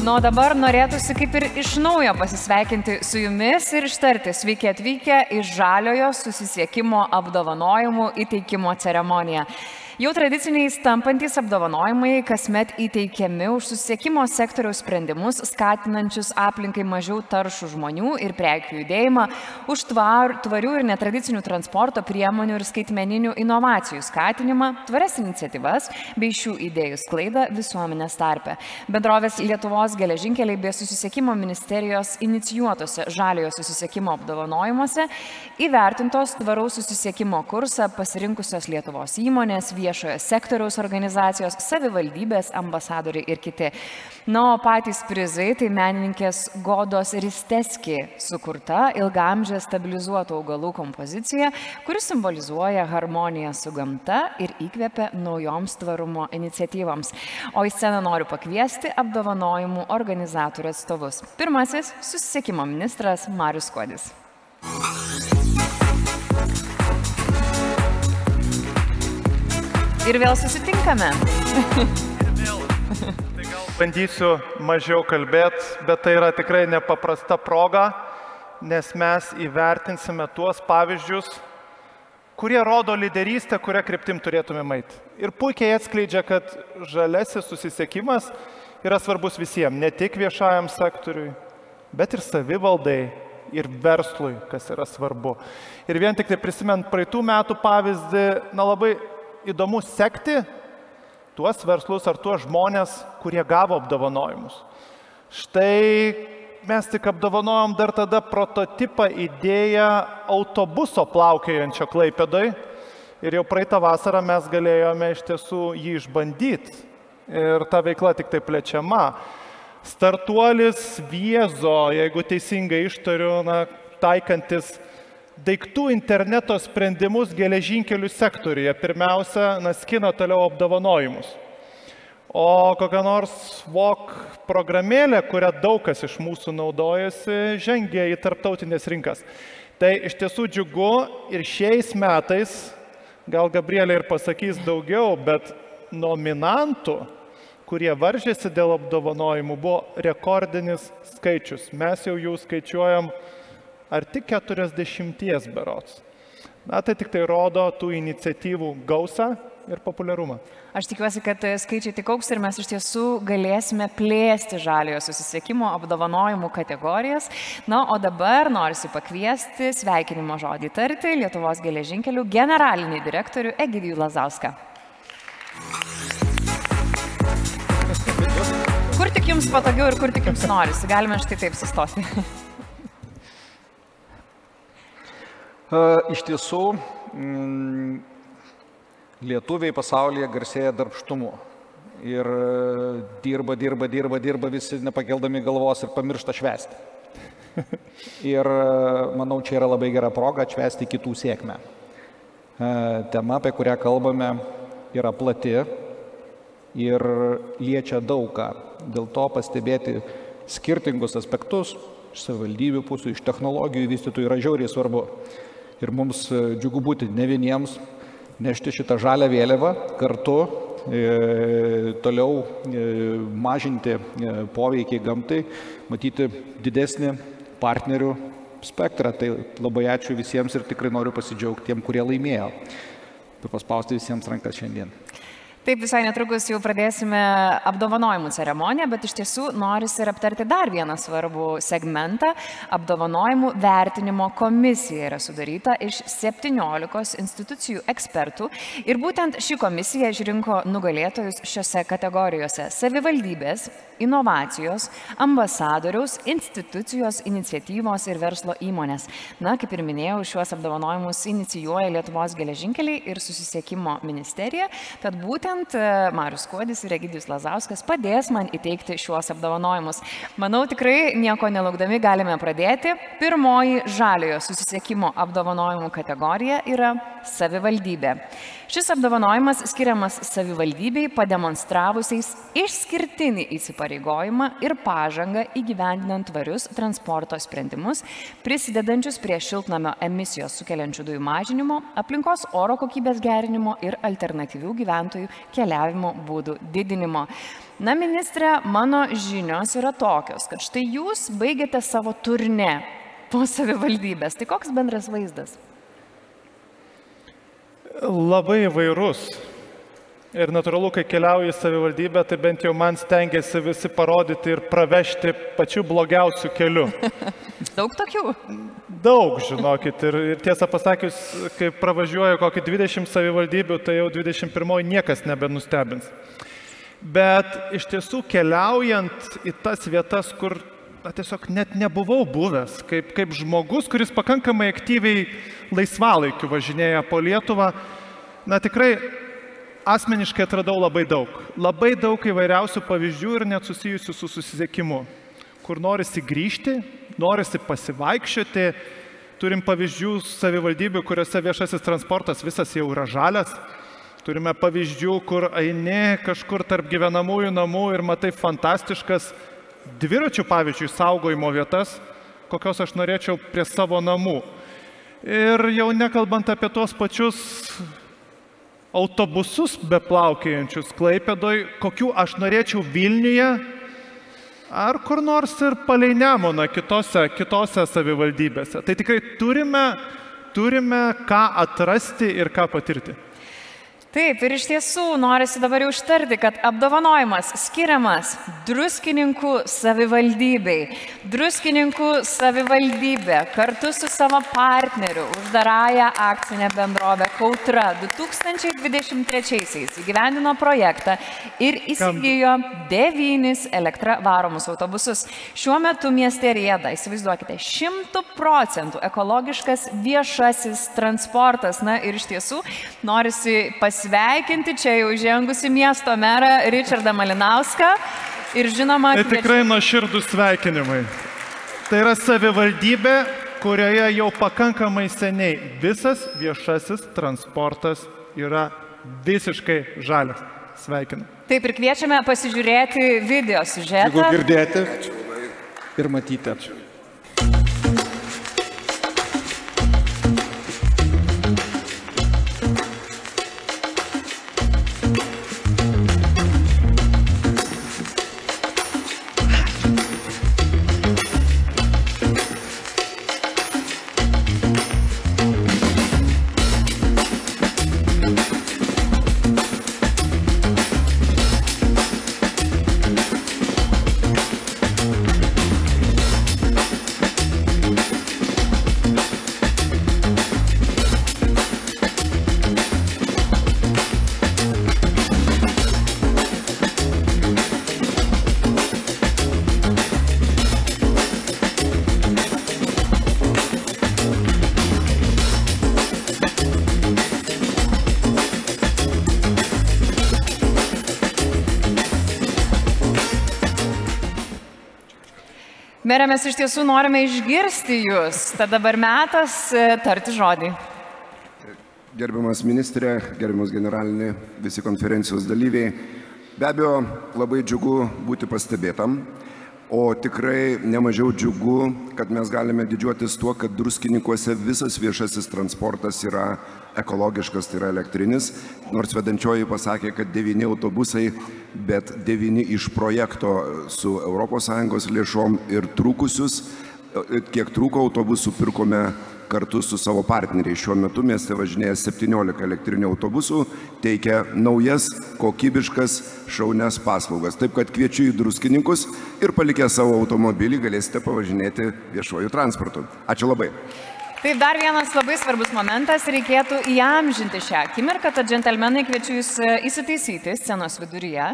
Nu, dabar norėtųsi kaip ir iš naujo pasisveikinti su jumis ir ištarti sveiki atvykę į Žaliojo susisiekimo apdovanojimų įteikimo ceremoniją. Jau tradiciniais tampantys apdovanojimai kasmet įteikiami už susisiekimo sektoriaus sprendimus, skatinančius aplinkai mažiau taršų žmonių ir prekių judėjimą, už tvarių ir netradicinių transporto priemonių ir skaitmeninių inovacijų skatinimą, tvarias iniciatyvas bei šių idėjų sklaidą visuomenės tarpe. Bendrovės Lietuvos geležinkeliai bei susisiekimo ministerijos inicijuotose Žaliojo susisiekimo apdovanojimuose įvertintos tvaraus susisiekimo kursą pasirinkusios Lietuvos įmonės, viešojo sektoriaus organizacijos, savivaldybės, ambasadoriai ir kiti. Na, o patys prizai tai menininkės Godos Risteski sukurta ilgaamžė stabilizuotų augalų kompozicija, kuri simbolizuoja harmoniją su gamta ir įkvepia naujoms tvarumo iniciatyvams. O į sceną noriu pakviesti apdovanojimų organizatorių atstovus. Pirmasis - susisiekimo ministras Marius Skuodis. Ir vėl susitinkame. Tai gal bandysiu mažiau kalbėti, bet tai yra tikrai nepaprasta proga, nes mes įvertinsime tuos pavyzdžius, kurie rodo lyderystę, kurią kryptim turėtume eiti. Ir puikiai atskleidžia, kad žalesis susisiekimas yra svarbus visiems, ne tik viešajam sektoriui, bet ir savivaldai ir verslui, kas yra svarbu. Ir vien tik tai prisimint praeitų metų pavyzdį, labai įdomu sekti tuos verslus ar tuos žmonės, kurie gavo apdovanojimus. Štai mes tik apdovanojom dar tada prototipą idėją autobuso plaukiojančio Klaipėdoj ir jau praeitą vasarą mes galėjome iš tiesų jį išbandyti ir ta veikla tik tai plečiama. Startuolis Viezo, jeigu teisingai ištariu, taikantis daiktų interneto sprendimus geležinkelių sektoriuje. Pirmiausia, skina toliau apdovanojimus. O kokia nors VOK programėlė, kurią daug kas iš mūsų naudojasi, žengia į tarptautinės rinkas. Tai iš tiesų džiugu ir šiais metais, gal Gabrielė ir pasakys daugiau, bet nominantų, kurie varžėsi dėl apdovanojimų, buvo rekordinis skaičius. Mes jau jų skaičiuojam ar tik 40 berods. Tai tik tai rodo tų iniciatyvų gausą ir populiarumą. Aš tikiuosi, kad skaičiai tik augs ir mes iš tiesų galėsime plėsti Žaliojo susisiekimo apdovanojimų kategorijas. Na, o dabar norisi pakviesti sveikinimo žodį tarti Lietuvos geležinkelių generalinį direktorių Egidijų Lazauską. Kur tik jums patogiau ir kur tik jums norisi, galime štai taip sustoti. Iš tiesų, lietuviai pasaulyje garsėja darbštumu ir dirba visi nepakeldami galvos ir pamiršta švęsti. Ir manau, čia yra labai gera proga atšvęsti kitų sėkmę. Tema, apie kurią kalbame, yra plati ir liečia daugą. Dėl to pastebėti skirtingus aspektus iš savivaldybių pusių, iš technologijų vystytojų yra žiauriai svarbu. Ir mums džiugu būti ne vieniems, nešti šitą žalią vėliavą, kartu toliau mažinti poveikį gamtai, matyti didesnį partnerių spektrą. Tai labai ačiū visiems ir tikrai noriu pasidžiaugti tiem, kurie laimėjo. Ir paspausti visiems rankas šiandien. Taip, visai netrukus jau pradėsime apdovanojimų ceremoniją, bet iš tiesų norisi ir aptarti dar vieną svarbų segmentą. Apdovanojimų vertinimo komisija yra sudaryta iš 17 institucijų ekspertų ir būtent ši komisija išrinko nugalėtojus šiose kategorijose: savivaldybės, inovacijos, ambasadoriaus, institucijos, iniciatyvos ir verslo įmonės. Na, kaip ir minėjau, šiuos apdovanojimus inicijuoja Lietuvos geležinkeliai ir susisiekimo ministerija, tad būtent Marius Skuodis ir Egidijus Lazauskas padės man įteikti šiuos apdovanojimus. Manau, tikrai nieko nelaukdami galime pradėti. Pirmoji Žaliojo susisiekimo apdovanojimų kategorija yra savivaldybė. Šis apdovanojimas skiriamas savivaldybei pademonstravusiais išskirtinį įsipareigojimą ir pažangą įgyvendinant tvarius transporto sprendimus, prisidedančius prie šiltnamio emisijos sukeliančių dujų mažinimo, aplinkos oro kokybės gerinimo ir alternatyvių gyventojų keliavimo būdų didinimo. Na, ministrė, mano žinios yra tokios, kad štai jūs baigėte savo turnė po savivaldybės. Tai koks bendras vaizdas? Labai įvairus. Ir natūralu, kai keliauju į savivaldybę, tai bent jau man stengiasi visi parodyti ir pravežti pačiu blogiausiu keliu. Daug tokių? Daug, žinokit. Ir tiesą pasakius, kai pravažiuoju kokį 20 savivaldybių, tai jau 21 niekas nebenustebins. Bet iš tiesų keliaujant į tas vietas, kur tiesiog net nebuvau buvęs, kaip žmogus, kuris pakankamai aktyviai laisvalaikiu važinėja po Lietuvą, tikrai asmeniškai atradau labai daug. Labai daug įvairiausių pavyzdžių ir net susijusių su susisiekimu, kur norisi grįžti, norisi pasivaikščioti. Turim pavyzdžių savivaldybių, kuriuose viešasis transportas visas jau yra žalias. Turime pavyzdžių, kur eini kažkur tarp gyvenamųjų namų ir matai fantastiškas dviračių, pavyzdžiui, saugojimo vietas, kokios aš norėčiau prie savo namų. Ir jau nekalbant apie tuos pačius autobusus beplaukėjančius Klaipėdoj, kokių aš norėčiau Vilniuje ar kur nors ir palei Nemuną kitose savivaldybėse. Tai tikrai turime ką atrasti ir ką patirti. Taip, ir iš tiesų norisi dabar jau ištarti, kad apdovanojimas skiriamas Druskininkų savivaldybei. Druskininkų savivaldybė kartu su savo partneriu uždarąją akcinę bendrovę Kautra 2023-aisiais įgyvendino projektą ir įsigijo 9 elektra varomus autobusus. Šiuo metu mieste rieda, įsivaizduokite, 100% ekologiškas viešasis transportas. Na ir iš tiesų norisi pasveikinti čia jau žengusi miesto merą Ričardą Malinauską ir žinoma... Tai tikrai nuoširdūs sveikinimai. Tai yra savivaldybė, kurioje jau pakankamai seniai visas viešasis transportas yra visiškai žalias. Sveikinu. Taip ir kviečiame pasižiūrėti video siužetą. Jeigu girdėti ir matyti. Mere, mes iš tiesų norime išgirsti jūs. Tad dabar metas tarti žodį. Gerbiamas ministrė, gerbiamas generalinė, visi konferencijos dalyviai. Be abejo, labai džiugu būti pastebėtam, o tikrai nemažiau džiugu, kad mes galime didžiuotis tuo, kad Druskininkuose visas viešasis transportas yra ekologiškas, tai yra elektrinis, nors vedančioji pasakė, kad 9 autobusai, bet 9 iš projekto su ES lėšom ir trūkusius, kiek trūko autobusų pirkome kartu su savo partneriais. Šiuo metu mieste važinėja 17 elektrinių autobusų, teikia naujas, kokybiškas, šaunias paslaugas. Taip, kad kviečiu į Druskininkus ir palikę savo automobilį galėsite pavažinėti viešuoju transportu. Ačiū labai. Taip, dar vienas labai svarbus momentas, reikėtų įamžinti šią akimirką, tad džentelmenai kviečiu jūs įsitaisyti scenos viduryje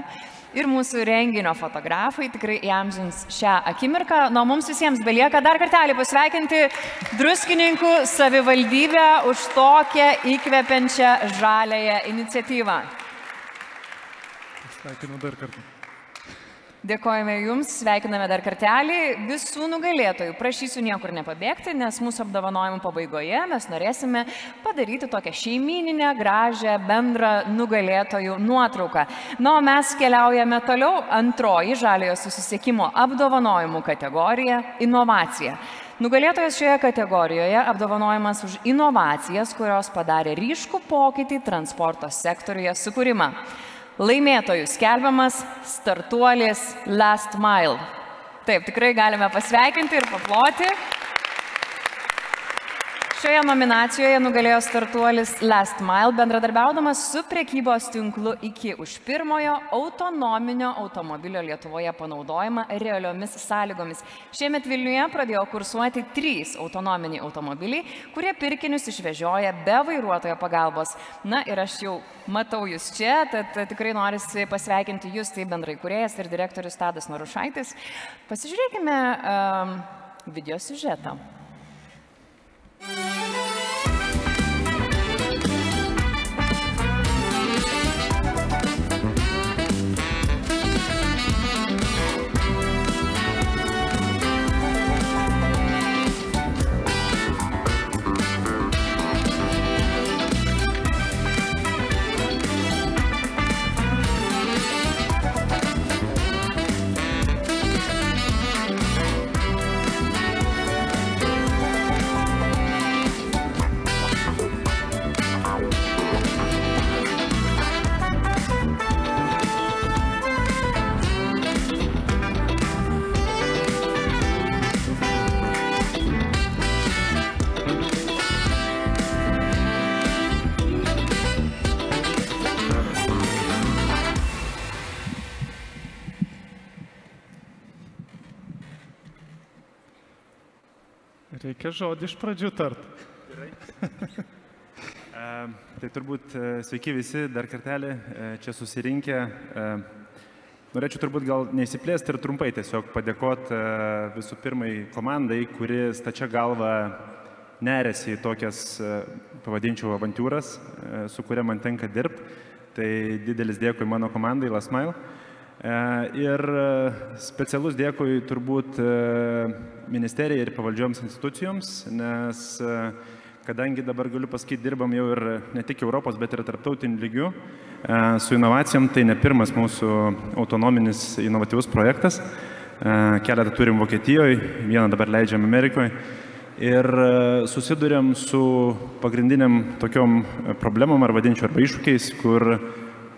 ir mūsų renginio fotografai tikrai įamžins šią akimirką. Nuo mums visiems belieka dar kartelį pasveikinti Druskininkų savivaldybę už tokią įkvepiančią žaliąją iniciatyvą. Sveikinu dar kartą. Dėkojame Jums, sveikiname dar kartelį visų nugalėtojų. Prašysiu niekur nepabėgti, nes mūsų apdovanojimų pabaigoje mes norėsime padaryti tokią šeimyninę, gražią, bendrą nugalėtojų nuotrauką. Na, o mes keliaujame toliau. Antroji žaliojo susisiekimo apdovanojimų kategorija – inovacija. Nugalėtojas šioje kategorijoje apdovanojimas už inovacijas, kurios padarė ryškų pokytį transporto sektoriuje sukūrimą. Laimėtojų skelbiamas startuolis Last Mile. Taip, tikrai galime pasveikinti ir paploti. Šioje nominacijoje nugalėjo startuolis Last Mile, bendradarbiaudamas su prekybos tinklu iki už pirmojo autonominio automobilio Lietuvoje panaudojimą realiomis sąlygomis. Šiemet Vilniuje pradėjo kursuoti 3 autonominiai automobiliai, kurie pirkinius išvežioja be vairuotojo pagalbos. Na ir aš jau matau Jūs čia, tad tikrai norisi pasveikinti Jūs, tai bendraįkūrėjas ir direktorius Tadas Norušaitis. Pasižiūrėkime video siužetą. Reikia žodį iš pradžių tart. Tai turbūt sveiki visi dar kartelį čia susirinkę. Norėčiau turbūt gal neįsiplėsti ir trumpai tiesiog padėkoti visų pirmai komandai, kuri stačia galva nerėsi į tokias, pavadinčiau, avantūras, su kuria man tenka dirbti. Tai didelis dėkui mano komandai Last Mile. Ir specialus dėkui turbūt ministerijai ir pavaldžioms institucijoms, nes kadangi dabar galiu pasakyti, dirbam jau ir ne tik Europos, bet ir tarptautiniu lygiu su inovacijom, tai ne pirmas mūsų autonominis inovatyvus projektas. Keletą turim Vokietijoje, vieną dabar leidžiam Amerikoje. Ir susidurėm su pagrindiniam tokiom problemom, ar vadinčiau, arba iššūkiais, kur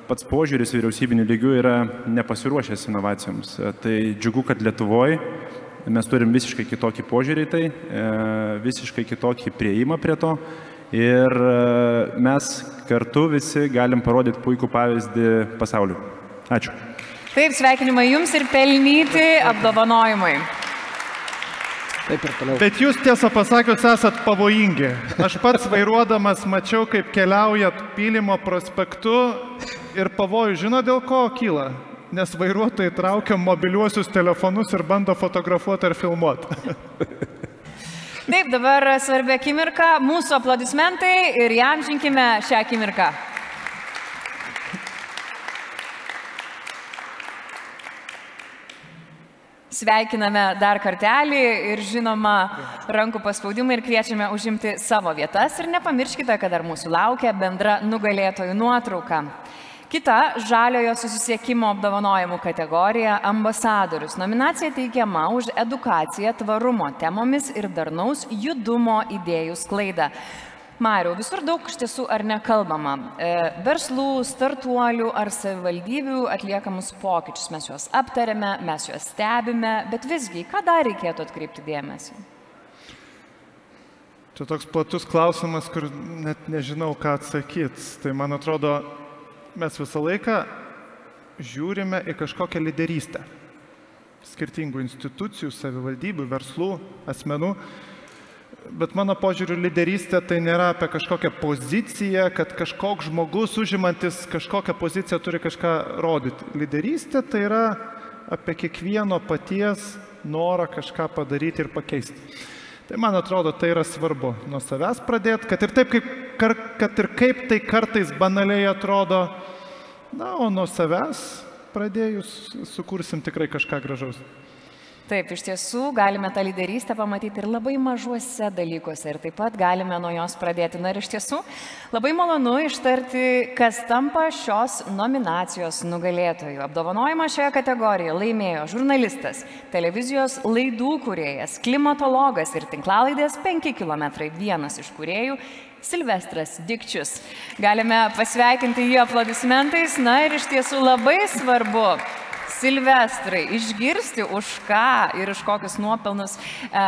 pats požiūris vyriausybinių lygių yra nepasiruošęs inovacijoms. Tai džiugu, kad Lietuvoje mes turim visiškai kitokį požiūrį į tai, visiškai kitokį prieimą prie to ir mes kartu visi galim parodyti puikų pavyzdį pasauliu. Ačiū. Taip, sveikinimai Jums ir pelnyti apdovanojimai. Taip ir toliau. Bet Jūs tiesą pasakius esat pavojingi. Aš pats vairuodamas mačiau, kaip keliaujat Pylimo prospektu ir pavojų žino dėl ko kyla? Nes vairuotojai traukia mobiliuosius telefonus ir bando fotografuoti ar filmuoti. Taip, dabar svarbi akimirka, mūsų aplodismentai ir įamžinkime šią akimirką. Sveikiname dar kartelį ir žinoma rankų paspaudimą ir kviečiame užimti savo vietas ir nepamirškite, kad dar mūsų laukia bendra nugalėtojų nuotrauka. Kita žaliojo susisiekimo apdovanojimų kategorija – ambasadorius. Nominacija teikiama už edukaciją tvarumo temomis ir darnaus judumo idėjų sklaidą. Mariau, visur daug iš tiesų ar nekalbama. Verslų, startuolių ar savivaldybių atliekamus pokyčius. Mes juos aptarėme, mes juos stebime, bet visgi, ką dar reikėtų atkreipti dėmesį? Čia toks platus klausimas, kur net nežinau, ką atsakyti. Tai man atrodo, mes visą laiką žiūrime į kažkokią lyderystę. Skirtingų institucijų, savivaldybių, verslų, asmenų. Bet mano požiūriu, lyderystė tai nėra apie kažkokią poziciją, kad kažkoks žmogus užimantis kažkokią poziciją turi kažką rodyti. Lyderystė tai yra apie kiekvieno paties norą kažką padaryti ir pakeisti. Tai man atrodo, tai yra svarbu nuo savęs pradėti, kad ir kaip tai kartais banaliai atrodo, na, o nuo savęs pradėjus sukursim tikrai kažką gražaus. Taip, iš tiesų galime tą lyderystę pamatyti ir labai mažuose dalykuose ir taip pat galime nuo jos pradėti. Na ir iš tiesų labai malonu ištarti, kas tampa šios nominacijos nugalėtojų. Apdovanojimą šioje kategorijoje laimėjo žurnalistas, televizijos laidų kūrėjas, klimatologas ir tinklalaidės 5 kilometrai vienas iš kūrėjų Silvestras Dikčius. Galime pasveikinti jį aplodismentais. Na ir iš tiesų labai svarbu, Silvestrai, išgirsti, už ką ir už kokius nuopelnus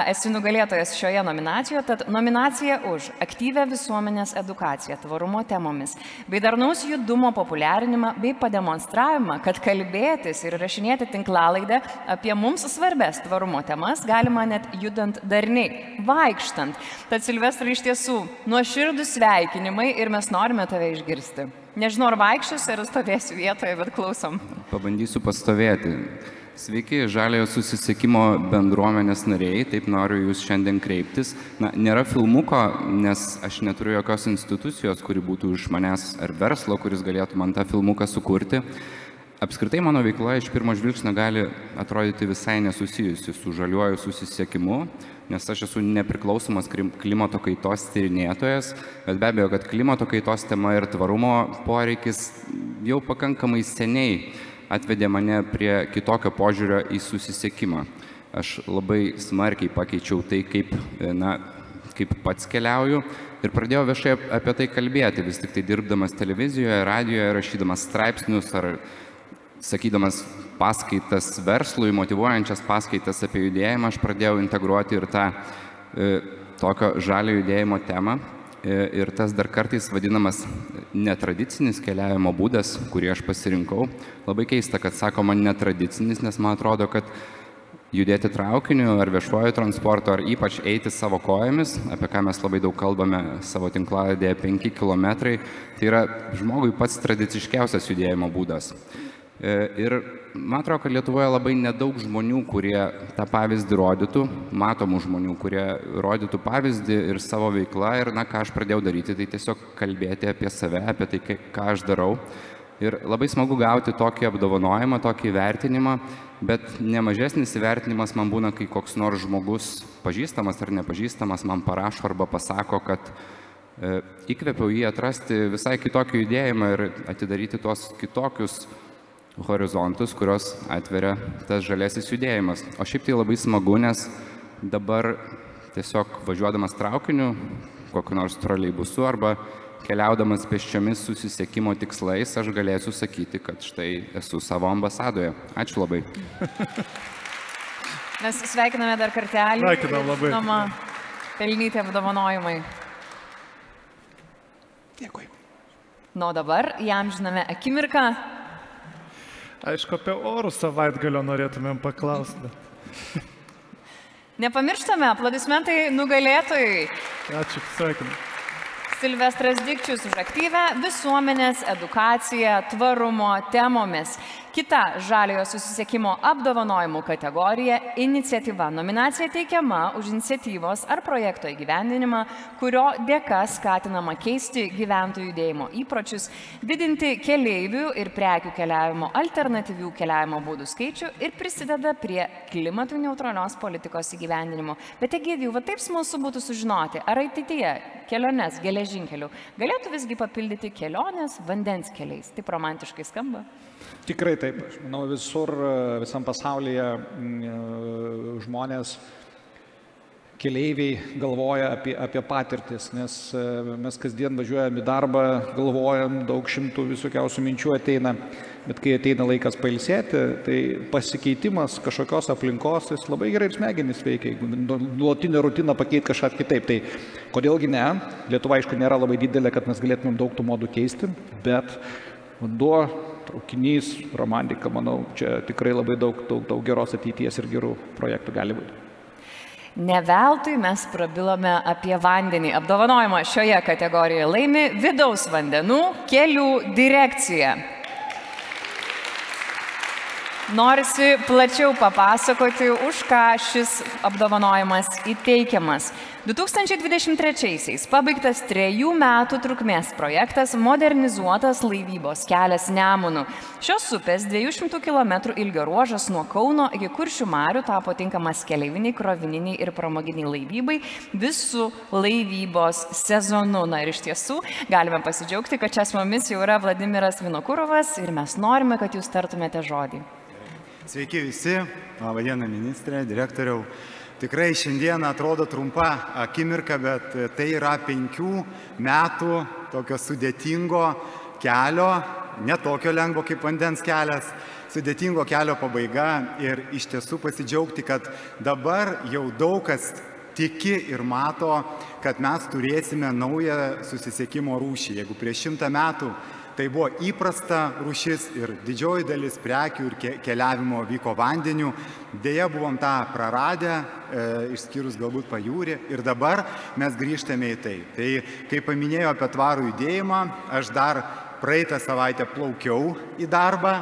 esi nugalėtojas šioje nominacijoje. Tad nominacija už aktyvę visuomenės edukaciją tvarumo temomis bei darnaus judumo populiarinimą bei pademonstravimą, kad kalbėtis ir rašinėti tinklalaidę apie mums svarbes tvarumo temas galima net judant darniai, vaikštant. Tad Silvestrai, iš tiesų nuoširdūs sveikinimai ir mes norime tave išgirsti. Nežinau, ar vaikščiosiu, ar stovėsiu vietoje, bet klausom. Pabandysiu pastovėti. Sveiki, Žaliojo susisiekimo bendruomenės nariai, taip noriu jūs šiandien kreiptis. Na, nėra filmuko, nes aš neturiu jokios institucijos, kuri būtų iš manęs ar verslo, kuris galėtų man tą filmuką sukurti. Apskritai mano veikla iš pirmo žvilgsnio gali atrodyti visai nesusijusi su žaliuoju susisiekimu, nes aš esu nepriklausomas klimato kaitos tyrinėtojas, bet be abejo, kad klimato kaitos tema ir tvarumo poreikis jau pakankamai seniai atvedė mane prie kitokio požiūrio į susisiekimą. Aš labai smarkiai pakeičiau tai, kaip pats keliauju ir pradėjau viešai apie tai kalbėti, vis tik tai dirbdamas televizijoje, radijoje, rašydamas straipsnius ar sakydamas paskaitas verslui, motyvuojančias paskaitas apie judėjimą, aš pradėjau integruoti ir tą tokio žalio judėjimo temą. Ir tas dar kartais vadinamas netradicinis keliavimo būdas, kurį aš pasirinkau. Labai keista, kad sakoma netradicinis, nes man atrodo, kad judėti traukiniu ar viešuoju transportu, ar ypač eiti savo kojomis, apie ką mes labai daug kalbame savo tinklalaidėje 5 kilometrai, tai yra žmogui pats tradiciškiausias judėjimo būdas. Ir man atrodo, kad Lietuvoje labai nedaug žmonių, kurie tą pavyzdį rodytų, matomų žmonių, kurie rodytų pavyzdį ir savo veiklą. Ir ką aš pradėjau daryti, tai tiesiog kalbėti apie save, apie tai, ką aš darau. Ir labai smagu gauti tokį apdovanojimą, tokį įvertinimą, bet nemažesnis įvertinimas man būna, kai koks nors žmogus, pažįstamas ar nepažįstamas, man parašo arba pasako, kad įkvėpiau jį atrasti visai kitokį judėjimą ir atidaryti tuos kitokius horizontus, kurios atveria tas žaliasis judėjimas. O šiaip tai labai smagu, nes dabar tiesiog važiuodamas traukiniu, kokiu nors troleibusu arba keliaudamas pėsčiomis susisiekimo tikslais, aš galėsiu sakyti, kad štai esu savo ambasadoje. Ačiū labai. Mes sveikiname dar kartelį. Sveikinam labai. Žinoma, pelnyti apdovanojimai. Dėkui. Nu, dabar jam žinome akimirką. Aišku, apie orų savaitgalio norėtumėm paklausti. Nepamirštame, aplodismentai nugalėtojai. Ačiū, sveikinu. Silvestras Dikčius už aktyvę visuomenės edukaciją tvarumo temomis. Kita Žaliojo susisiekimo apdovanojimų kategorija – iniciatyva. Nominacija teikiama už iniciatyvos ar projekto įgyvendinimą, kurio dėka skatinama keisti gyventojų judėjimo įpročius, didinti keleivių ir prekių keliavimo alternatyvių keliavimo būdų skaičių ir prisideda prie klimatui neutralios politikos įgyvendinimo. Bet Egidijau, va taip smalsu būtų sužinoti, ar ateityje keliones geležinkelių galėtų visgi papildyti kelionės vandens keliais. Taip romantiškai skamba? Tikrai taip. Aš manau, visam pasaulyje žmonės, keleiviai galvoja apie patirtis, nes mes kasdien važiuojam į darbą, galvojam, daug šimtų visokiausių minčių ateina, bet kai ateina laikas pailsėti, tai pasikeitimas kažkokios aplinkos, jis labai gerai ir smegenys veikia, jeigu nuolatinę rutiną pakeiti kažką kitaip. Tai kodėlgi ne? Lietuva, aišku, nėra labai didelė, kad mes galėtumėm daug tų modų keisti, bet vanduo, traukinys, romantika, manau, čia tikrai labai daug geros ateities ir gerų projektų gali būti. Ne veltui mes prabilome apie vandenį. Apdovanojimą šioje kategorijoje laimi Vidaus vandenų kelių direkcija. Norisi plačiau papasakoti, už ką šis apdovanojimas įteikiamas. 2023-aisiais pabaigtas 3 metų trukmės projektas Modernizuotas laivybos kelias Nemunu. Šios upės 200 km ilgio ruožas nuo Kauno iki Kuršių marių tapo tinkamas keleiviniai, krovininiai ir pramoginiai laivybai visų laivybos sezonu. Na ir iš tiesų galime pasidžiaugti, kad čia su mumis jau yra Vladimiras Vinokurovas ir mes norime, kad jūs tartumėte žodį. Sveiki visi, labadiena ministrė, direktoriau. Tikrai šiandien atrodo trumpa akimirka, bet tai yra 5 metų tokio sudėtingo kelio, ne tokio lengvo kaip vandens kelias, sudėtingo kelio pabaiga ir iš tiesų pasidžiaugti, kad dabar jau daug kas tiki ir mato, kad mes turėsime naują susisiekimo rūšį. Jeigu prieš 100 metų tai buvo įprasta rūšis ir didžioji dalis prekių ir keliavimo vyko vandeniu. Deja, buvom tą praradę, išskyrus galbūt pajūrį, ir dabar mes grįžtame į tai. Tai, kai paminėjau apie tvarų judėjimą, aš dar praeitą savaitę plaukiau į darbą,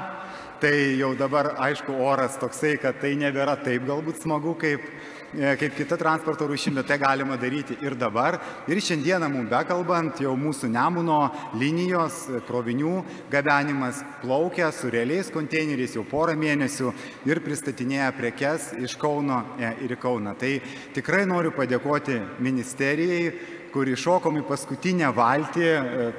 tai jau dabar, aišku, oras toksai, kad tai nebėra taip galbūt smagu kaip kita transporto rūšim, bet tai galima daryti ir dabar. Ir šiandieną mums bekalbant, jau mūsų Nemuno linijos krovinių gabenimas plaukia su realiais konteineriais jau porą mėnesių ir pristatinėja prekes iš Kauno ir į Kauną. Tai tikrai noriu padėkoti ministerijai, kur iššokom į paskutinę valtį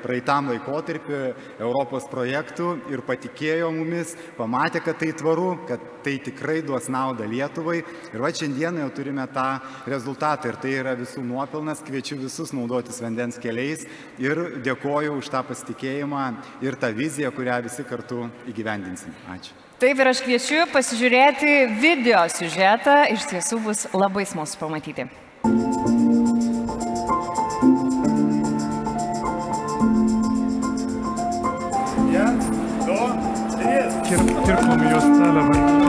praeitam laikotarpiu Europos projektų ir patikėjo mumis, pamatė, kad tai tvaru, kad tai tikrai duos naudą Lietuvai. Ir va šiandieną jau turime tą rezultatą ir tai yra visų nuopelnas. Kviečiu visus naudotis vandens keliais ir dėkoju už tą pasitikėjimą ir tą viziją, kurią visi kartu įgyvendinsim. Ačiū. Taip, ir aš kviečiu pasižiūrėti video siužetą, iš tiesų bus labai smalsu pamatyti. Kirpom juostelę vaiką.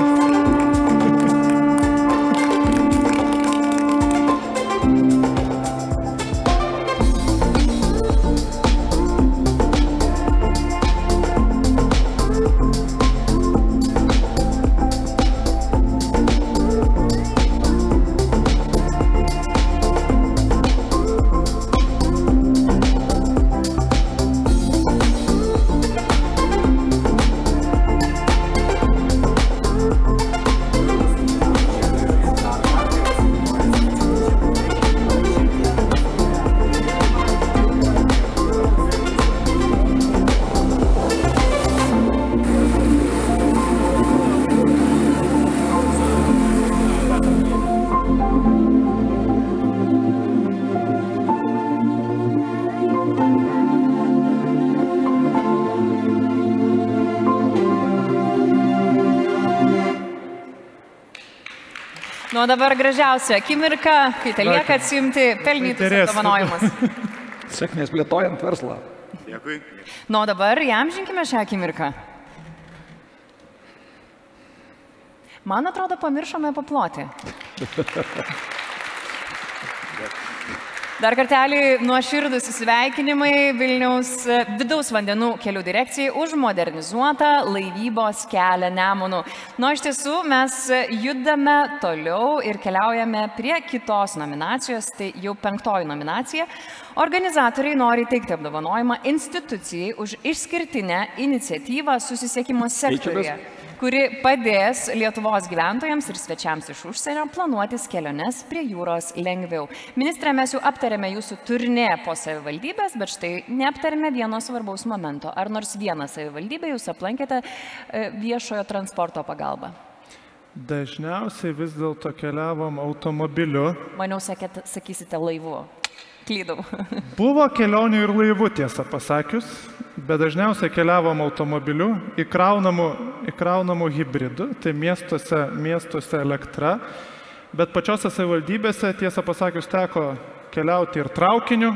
Nu, dabar gražiausia akimirka, kai telieka atsiimti pelnytus apdovanojimus. Sėkmės plėtojant verslą. Dėkui. Nu, dabar įamžinkime šią akimirką. Man atrodo, pamiršome paploti. Dar kartelį nuoširdūs sveikinimai Vilniaus vidaus vandenų kelių direkcijai už modernizuotą laivybos kelią Nemunu. Nu, iš tiesų, mes judame toliau ir keliaujame prie kitos nominacijos, tai jau 5. nominacija. Organizatoriai nori teikti apdovanojimą institucijai už išskirtinę iniciatyvą susisiekimo sektoriuje, kuri padės Lietuvos gyventojams ir svečiams iš užsienio planuotis keliones prie jūros lengviau. Ministre, mes jau aptarėme jūsų turnė po savivaldybės, bet štai neaptarėme vieno svarbaus momento. Ar nors vieną savivaldybę jūs aplankėte viešojo transporto pagalba? Dažniausiai vis dėlto keliavom automobiliu. Maniau, sakysite laivu. Klydau. Buvo kelionių ir laivų, tiesą pasakius, bet dažniausiai keliavom automobiliu, įkraunamų hibridų, tai miestuose elektra, bet pačiose savivaldybėse, tiesą pasakius, teko keliauti ir traukiniu,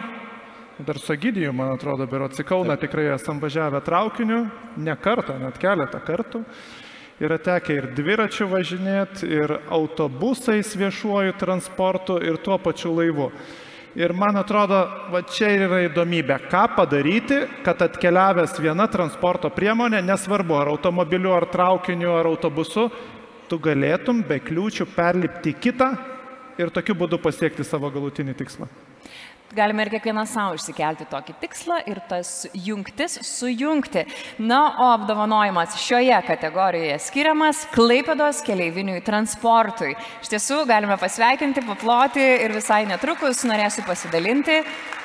dar su Egidiju, man atrodo, berods į Kauną tikrai esam važiavę traukiniu, ne kartą, net keletą kartų. Yra tekę ir dviračių važinėti, ir autobusais viešuoju transportu, ir tuo pačiu laivu. Ir man atrodo, va čia yra įdomybė, ką padaryti, kad atkeliavęs viena transporto priemonė, nesvarbu ar automobiliu, ar traukiniu, ar autobusu, tu galėtum be kliūčių perlipti kitą ir tokiu būdu pasiekti savo galutinį tikslą. Galime ir kiekvieną savo išsikelti tokį tikslą ir tas jungtis sujungti. Na, o apdovanojimas šioje kategorijoje skiriamas Klaipėdos keleiviniui transportui. Iš tiesų, galime pasveikinti, paploti ir visai netrukus norėsiu pasidalinti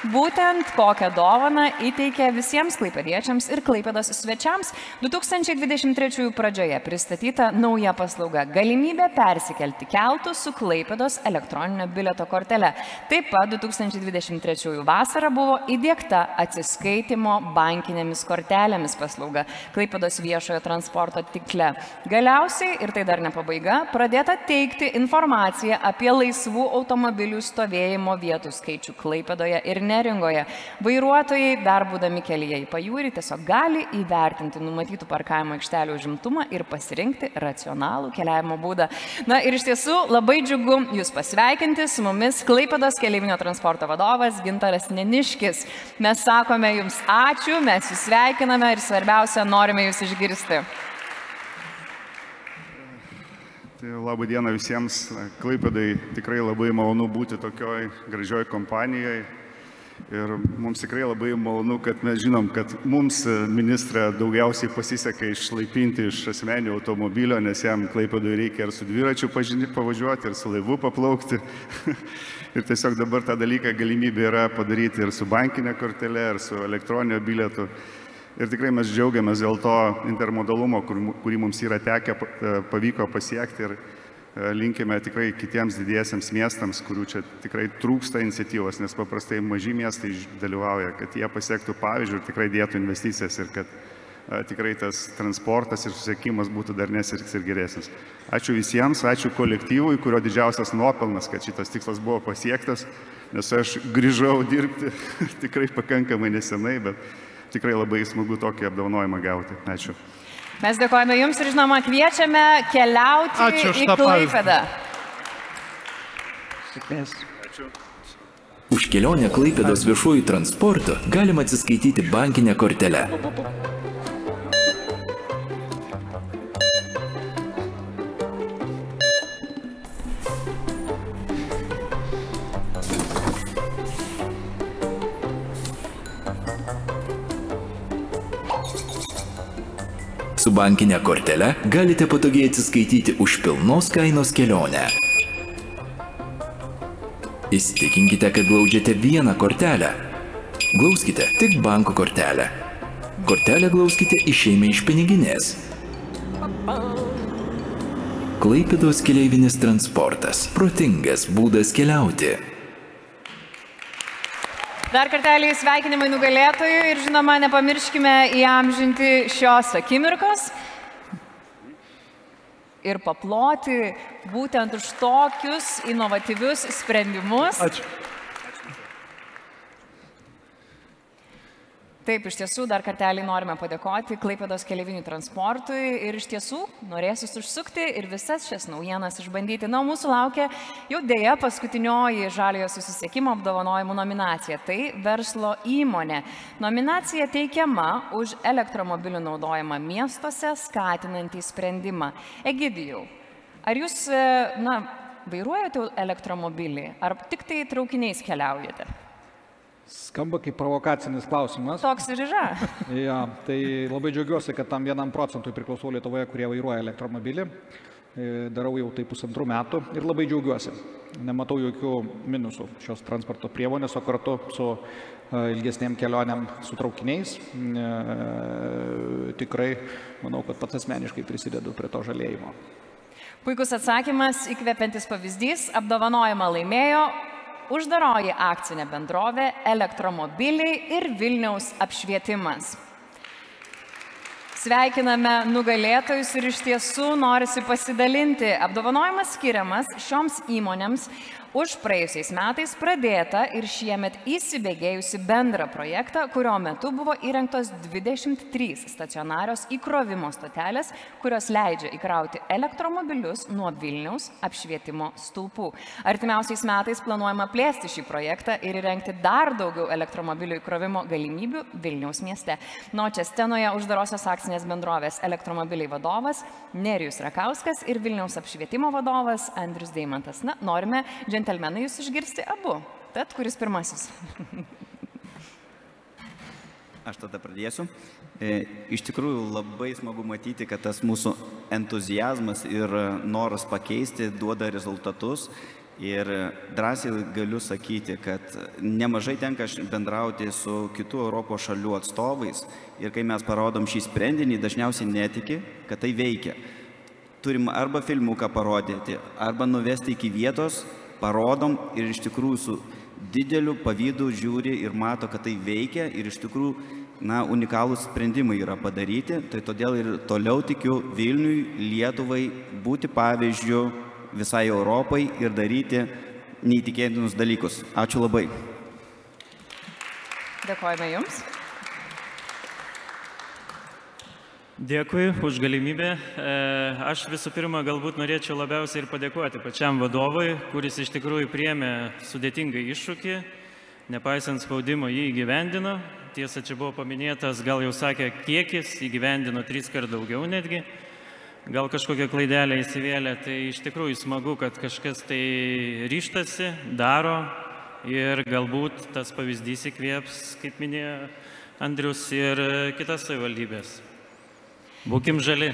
būtent kokią dovaną įteikė visiems klaipėdiečiams ir Klaipėdos svečiams 2023 pradžioje pristatyta nauja paslauga – galimybė persikelti keltu su Klaipėdos elektroninio bilieto kortele. Taip pat 2023 vasarą buvo įdiegta atsiskaitimo bankinėmis kortelėmis paslauga Klaipėdos viešojo transporto tinkle. Galiausiai, ir tai dar ne pabaiga, pradėta teikti informaciją apie laisvų automobilių stovėjimo vietų skaičių Klaipėdoje ir Neringoje. Vairuotojai, dar būdami kelyje į pajūrį, tiesiog gali įvertinti numatytų parkavimo aikštelių užimtumą ir pasirinkti racionalų keliavimo būdą. Na ir iš tiesų labai džiugu Jūs pasveikinti, su mumis Klaipėdos keleivinio transporto vadovas Gintaras Neniškis. Mes sakome Jums ačiū, mes Jūs sveikiname ir svarbiausia, norime Jūs išgirsti. Labą dieną visiems. Klaipėdai tikrai labai malonu būti tokioj gražioj kompanijoje. Ir mums tikrai labai malonu, kad mes žinom, kad mums ministrą daugiausiai pasiseka išlaipinti iš asmeninio automobilio, nes jam Klaipėdui reikia ir su dviračiu pavažiuoti, ir su laivu paplaukti. Ir tiesiog dabar tą dalyką galimybė yra padaryti ir su bankinė kortelė, ir su elektroninio bilietu. Ir tikrai mes džiaugiamės dėl to intermodalumo, kurį mums yra tekę pavyko pasiekti. Ir linkime tikrai kitiems didiesiems miestams, kurių čia tikrai trūksta iniciatyvos, nes paprastai maži miestai dalyvauja, kad jie pasiektų pavyzdžių ir tikrai dėtų investicijas ir kad tikrai tas transportas ir susiekimas būtų darnesnis ir geresnis. Ačiū visiems, ačiū kolektyvui, kurio didžiausias nuopelnas, kad šitas tikslas buvo pasiektas, nes aš grįžau dirbti tikrai pakankamai nesenai, bet tikrai labai smagu tokį apdovanojimą gauti. Ačiū. Mes dėkojame Jums ir žinoma kviečiame keliauti į Klaipėdą. Už kelionę Klaipėdos viešuoju transportu galima atsiskaityti bankinę kortelę. Su bankinė kortele galite patogiai atsiskaityti už pilnos kainos kelionę. Įsitikinkite, kad glaudžiate vieną kortelę. Glauskite tik banko kortelę. Kortelę glauskite išėmę iš piniginės. Klaipėdos keleivinis transportas. Protingas būdas keliauti. Dar kartelį sveikinimai nugalėtojų ir žinoma, nepamirškime įamžinti šios akimirkos ir paploti būtent už tokius inovatyvius sprendimus. Ačiū. Taip, iš tiesų, dar kartelį norime padėkoti Klaipėdos keleiviniui transportui ir iš tiesų norėsis užsukti ir visas šias naujienas išbandyti. Na, mūsų laukia jau dėja paskutinioji žaliojo susisiekimo apdovanojimų nominacija. Tai verslo įmonė. Nominacija teikiama už elektromobilių naudojimą miestuose skatinantį sprendimą. Egidijau, ar jūs, vairuojate elektromobilį, ar tik tai traukiniais keliaujate? Skamba kaip provokacinis klausimas. Toks ir yra. Ja, tai labai džiaugiuosi, kad tam 1% priklausau Lietuvoje, kurie vairuoja elektromobilį. Darau jau tai 1,5 metų ir labai džiaugiuosi. Nematau jokių minusų šios transporto priemonės, o kartu su ilgesnėm kelionėm su traukiniais. Tikrai manau, kad pats asmeniškai prisidedu prie to žalėjimo. Puikus atsakymas, įkvepiantis pavyzdys. Apdovanojimą laimėjo uždaroji akcinė bendrovė Elektromobiliai ir Vilniaus apšvietimas. Sveikiname nugalėtojus ir iš tiesų norisi pasidalinti. Apdovanojimas skiriamas šioms įmonėms už praėjusiais metais pradėtą ir šiemet įsibėgėjusi bendrą projektą, kurio metu buvo įrengtos 23 stacionarios įkrovimo stotelės, kurios leidžia įkrauti elektromobilius nuo Vilniaus apšvietimo stulpų. Artimiausiais metais planuojama plėsti šį projektą ir įrengti dar daugiau elektromobilių įkrovimo galimybių Vilniaus mieste. Nuo čia scenoje uždarosios akcinės bendrovės elektromobiliai vadovas Nerijus Rakauskas ir Vilniaus apšvietimo vadovas Andrius Deimantas. Na, norime džentelmenai jūs išgirsti abu. Tad kuris pirmasis? Aš tada pradėsiu. Iš tikrųjų labai smagu matyti, kad tas mūsų entuziazmas ir noras pakeisti duoda rezultatus. Ir drąsiai galiu sakyti, kad nemažai tenka bendrauti su kitų Europos šalių atstovais. Ir kai mes parodom šį sprendinį, dažniausiai netiki, kad tai veikia. Turim arba filmuką parodyti, arba nuvesti iki vietos, parodom ir iš tikrųjų su dideliu pavydu žiūri ir mato, kad tai veikia ir iš tikrųjų, unikalūs sprendimai yra padaryti. Tai todėl ir toliau tikiu Vilniui, Lietuvai būti pavyzdžiu visai Europai ir daryti neįtikėtinus dalykus. Ačiū labai. Dėkojame Jums. Dėkui už galimybę. Aš visų pirma galbūt norėčiau labiausiai ir padėkoti pačiam vadovui, kuris iš tikrųjų priėmė sudėtingą iššūkį, nepaisant spaudimo jį įgyvendino. Tiesa, čia buvo paminėtas, gal jau sakė, kiekis, įgyvendino 3 kart daugiau netgi. Gal kažkokią klaidelę įsivėlė, tai iš tikrųjų smagu, kad kažkas tai ryštasi, daro ir galbūt tas pavyzdys įkvėps, kaip minėjo Andrius, ir kitas savivaldybės. Būkim žali.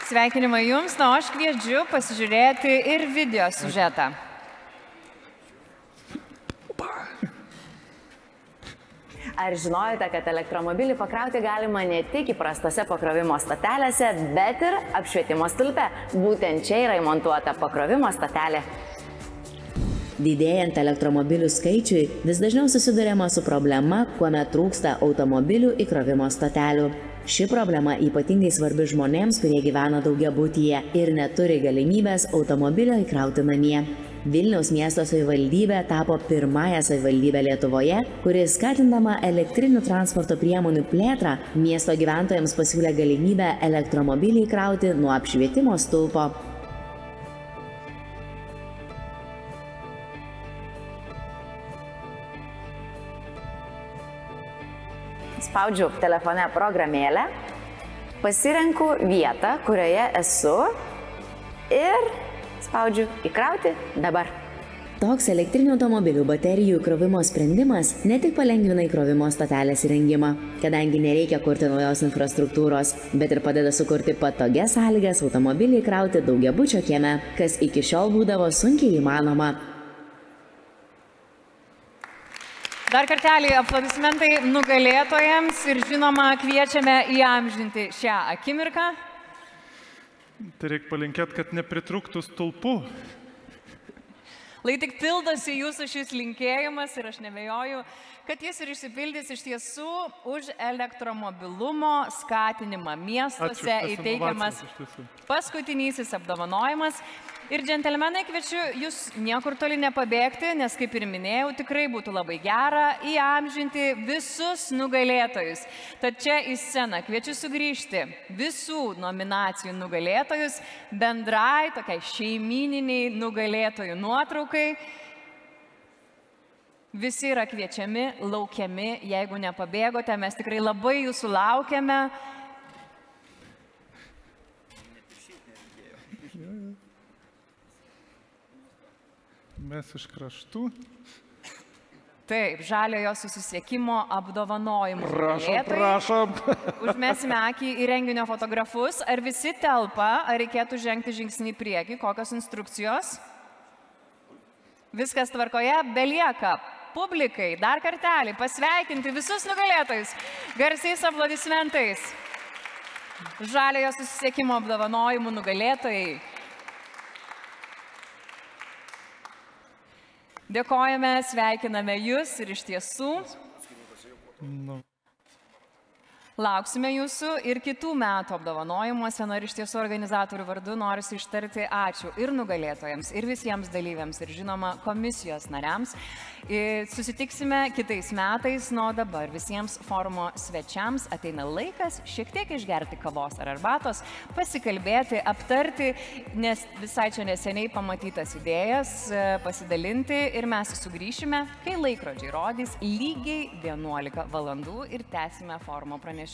Sveikinimai Jums, o aš kviečiu pasižiūrėti ir video siužetą. Ar žinojote, kad elektromobilį pakrauti galima ne tik įprastose pakrovimo stotelėse, bet ir apšvietimo stulpe? Būtent čia yra įmontuota pakrovimo stotelė. Didėjant elektromobilių skaičiui, vis dažniau susiduriama su problema, kuomet trūksta automobilių įkrovimo stotelių. Ši problema ypatingai svarbi žmonėms, kurie gyvena daugiabutyje ir neturi galimybės automobilio įkrauti namie. Vilniaus miesto savivaldybė tapo pirmąją savivaldybę Lietuvoje, kuri skatindama elektrinių transporto priemonių plėtrą, miesto gyventojams pasiūlė galimybę elektromobilį įkrauti nuo apšvietimo stulpo. Spaudžiu telefone programėlę, pasirenku vietą, kurioje esu ir spaudžiu įkrauti dabar. Toks elektrinių automobilių baterijų įkrovimo sprendimas ne tik palengvina įkrovimo stotelės įrengimą, kadangi nereikia kurti naujos infrastruktūros, bet ir padeda sukurti patogias sąlygas automobilį įkrauti daugiabučio kieme, kas iki šiol būdavo sunkiai įmanoma. Dar kartelį aplodismentai nugalėtojams ir žinoma kviečiame įamžinti šią akimirką. Tai reikia palinkėti, kad nepritrūktų stulpų. Lai tik pildosi jūsų šis linkėjimas ir aš nebejoju, kad jis ir išsipildys iš tiesų už elektromobilumo skatinimą miestuose įteikiamas paskutinysis apdovanojimas. Ir džentelmenai, kviečiu jūs niekur toli nepabėgti, nes kaip ir minėjau, tikrai būtų labai gera įamžinti visus nugalėtojus. Tad čia į sceną kviečiu sugrįžti visų nominacijų nugalėtojus bendrai tokiai šeimininiai nugalėtojų nuotraukai. Visi yra kviečiami, laukiami, jeigu nepabėgote, mes tikrai labai jūsų laukiame. Mes iš kraštų. Taip, žaliojo susisiekimo apdovanojimų. Prašom. Užmesime akį į renginio fotografus. Ar visi telpa, ar reikėtų žengti žingsnį į priekį? Kokios instrukcijos? Viskas tvarkoje, belieka publikai dar kartelį pasveikinti visus nugalėtojus garsiais aplodismentais. Žaliojo susisiekimo apdovanojimų nugalėtojai. Dėkojame, sveikiname jūs ir iš tiesų Lauksime jūsų ir kitų metų apdovanojimuose. Ir iš tiesų organizatorių vardu noriu ištarti ačiū ir nugalėtojams, ir visiems dalyviams, ir žinoma komisijos nariams. Susitiksime kitais metais, nuo dabar visiems forumo svečiams ateina laikas šiek tiek išgerti kavos ar arbatos, pasikalbėti, aptarti, nes visai čia neseniai pamatytas idėjas, pasidalinti ir mes sugrįšime, kai laikrodžiai rodys lygiai 11 valandų ir tęsime forumo pranešimus.